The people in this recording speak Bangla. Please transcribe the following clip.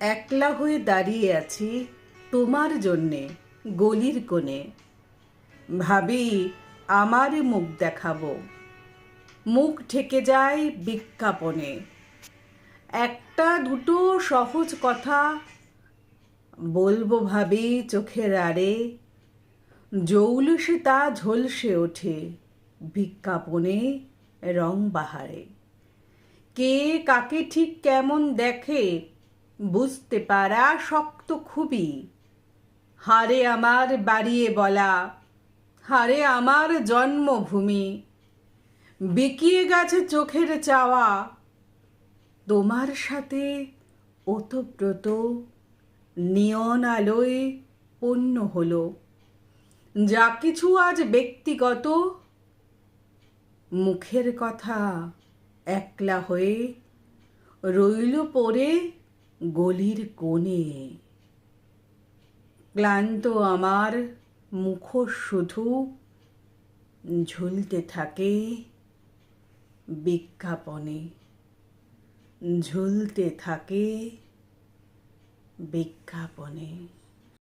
একলা হয়ে দাঁড়িয়ে আছি তোমার জন্যে গলির কোণে। ভাবি আমার মুখ দেখাবো, মুখ ঠেকে যায় বিজ্ঞাপনে। একটা দুটো সহজ কথা বলবো ভাবি চোখের আড়ে, জৌলুসে তা ঝলসে ওঠে বিজ্ঞাপনে রং বাহারে। কে কাকে ঠিক কেমন দেখে বুঝতে পারা শক্ত খুবই। হারে আমার বাড়িয়ে বলা, হারে আমার জন্মভূমি, বিকিয়ে গেছে চোখের চাওয়া, তোমার সাথে ওতপ্রোত নিয়ন আলোয় পূর্ণ হলো। যা কিছু আজ ব্যক্তিগত, মুখের কথা একলা হয়ে রইল পড়ে গলির কোণে। ক্লান্ত আমার মুখোশ শুধু ঝুলতে থাকে বিজ্ঞাপনে, ঝুলতে থাকে বিজ্ঞাপনে।